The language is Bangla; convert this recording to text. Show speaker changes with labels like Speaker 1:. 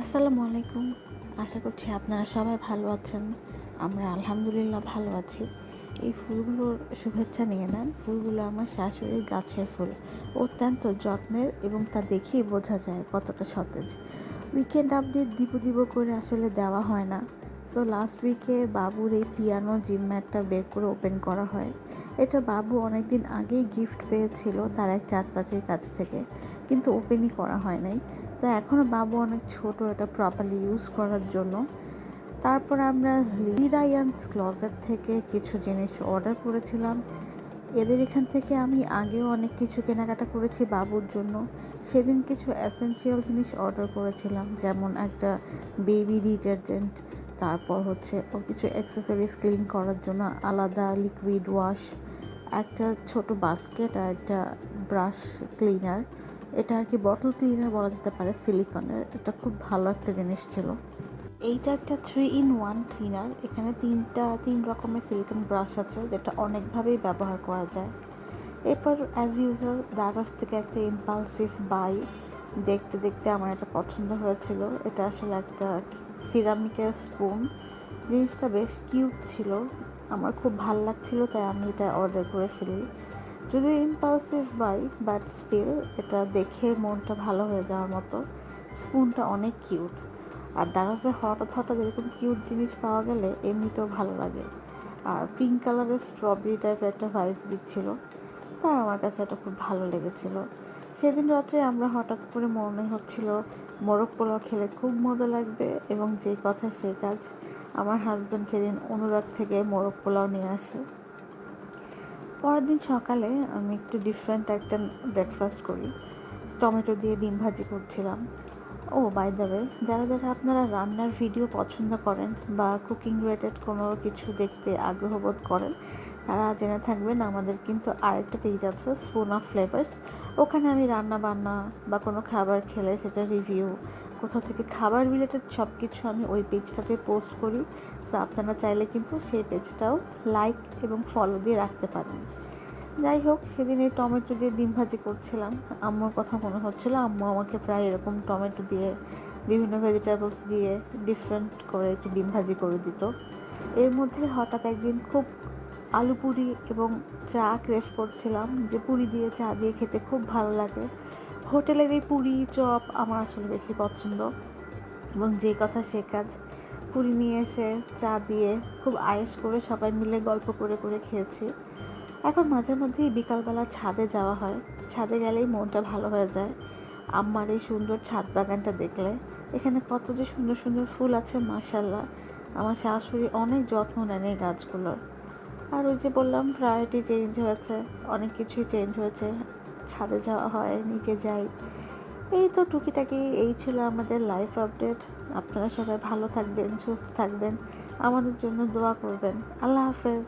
Speaker 1: আসসালামু আলাইকুম। আশা করছি আপনারা সবাই ভালো আছেন। আমরা আলহামদুলিল্লাহ ভালো আছি। এই ফুলগুলোর শুভেচ্ছা নিয়ে নেন। ফুলগুলো আমার শাশুড়ির গাছের ফুল। অত্যন্ত যত্নের এবং তা দেখেই বোঝা যায় কতটা সতেজ। উইকেন্ড আপডেট দিব করে আসলে দেওয়া হয় না। তো লাস্ট উইকে বাবুর এই পিয়ানো জিম ম্যাটটা বের করে ওপেন করা হয়। এটা বাবু অনেকদিন আগেই গিফট পেয়েছিল তার এক চাচার কাছ থেকে, কিন্তু ওপেনই করা হয় নাই। তো এখনও বাবু অনেক ছোট এটা প্রপারলি ইউজ করার জন্য। তারপর আমরা লিরায়ান্স ক্লজেট থেকে কিছু জিনিস অর্ডার করেছিলাম। এদের এখান থেকে আমি আগেও অনেক কিছু কেনাকাটা করেছি বাবুর জন্য। সেদিন কিছু এসেনশিয়াল জিনিস অর্ডার করেছিলাম, যেমন একটা বেবি ডিটারজেন্ট, তারপর হচ্ছে ওর কিছু অ্যাক্সেসরিজ ক্লিন করার জন্য আলাদা লিকুইড ওয়াশ, একটা ছোট বাস্কেট আর একটা ব্রাশ ক্লিনার। এটা আর কি বটল ক্লিনার বলা যেতে পারে, সিলিকনের। এটা খুব ভালো একটা জিনিস ছিল। এইটা একটা 3 in 1 ক্লিনার। এখানে তিন রকমের সিলিকন ব্রাশ আছে, যেটা অনেকভাবেই ব্যবহার করা যায়। এরপর অ্যাজ ইউজুয়াল দারাজ থেকে একটা ইম্পালসিভ বাই। দেখতে দেখতে আমার এটা পছন্দ হয়েছিল। এটা আসলে একটা সিরামিকের স্পুন। জিনিসটা বেশ কিউট ছিল, আমার খুব ভাল লাগছিল, তাই আমি এটা অর্ডার করে ফেলি। যদিও ইম্পালসিভ বাই, বাট স্টিল এটা দেখে মনটা ভালো হয়ে যাওয়ার মতো। স্পুনটা অনেক কিউট। আর দারাজে হঠাৎ হঠাৎ এরকম কিউট জিনিস পাওয়া গেলে এমনিতেও ভালো লাগে। আর পিঙ্ক কালারের স্ট্রবেরি টাইপের একটা ভাইব দিচ্ছিল, তাই আমার কাছে এটা খুব ভালো লেগেছিল। সেদিন রাত্রে আমরা হঠাৎ করে মনে হচ্ছিল মোরগ পোলাও খেলে খুব মজা লাগবে, এবং যে কথা সে কাজ। আমার হাজব্যান্ড সেদিন অনুরাগ থেকে মোরগ পোলাও নিয়ে আসে। পরের দিন সকালে আমি একটু ডিফারেন্ট একটা ব্রেকফাস্ট করি। টমেটো দিয়ে ডিম ভাজি করছিলাম। ও বাই দ্য ওয়ে, যারা যারা আপনারা রান্নার ভিডিও পছন্দ করেন বা কুকিং রিলেটেড কোনো কিছু দেখতে আগ্রহ বোধ করেন, তারা জেনে থাকবেন আমাদের কিন্তু আরেকটা পেজ আছে, স্পুন অফ ফ্লেভার্স। ওখানে আমি রান্না বান্না বা কোনো খাবার খেলে সেটা রিভিউ, কোথাও থেকে খাবার রিলেটেড সব কিছু আমি ওই পেজটাতে পোস্ট করি। তো আপনারা চাইলে কিন্তু সেই পেজটাও লাইক এবং ফলো দিয়ে রাখতে পারেন। যাই হোক, সেদিন এই টমেটো দিয়ে ডিম ভাজি করছিলাম। আম্মুর কথা মনে হচ্ছিলো, আম্মু আমাকে প্রায় এরকম টমেটো দিয়ে বিভিন্ন ভেজিটেবলস দিয়ে ডিফারেন্ট করে একটু ডিম ভাজি করে দিত। এর মধ্যে হঠাৎ একদিন খুব আলু পুরি এবং চা ক্রেভ করছিলাম, যে পুরি দিয়ে চা দিয়ে খেতে খুব ভালো লাগে। হোটেলের এই পুরি চপ আমার আসলে বেশি পছন্দ, এবং যে কথা সে কাজ। পুরি নিয়ে এসে চা দিয়ে খুব আয়েশ করে সবাই মিলে গল্প করে করে খেয়েছি। এখন মাঝে মধ্যেই বিকালবেলা ছাদে যাওয়া হয়। ছাদে গেলেই মনটা ভালো হয়ে যায় আম্মার এই সুন্দর ছাদ বাগানটা দেখলে। এখানে কত যে সুন্দর সুন্দর ফুল আছে, মাশাআল্লাহ। আমার শাশুড়ি অনেক যত্ন নেন এই গাছগুলোর। আর ওই যে বললাম, প্রায়োরিটি চেঞ্জ হয়েছে, অনেক কিছুই চেঞ্জ হয়েছে। ছাদে যাওয়া হয়, নিচে যাই। এই তো টুকিটাকি, এই ছিল আমাদের লাইফ আপডেট। আপনারা সবাই ভালো থাকবেন, সুস্থ থাকবেন, আমাদের জন্য দোয়া করবেন। আল্লাহ হাফেজ।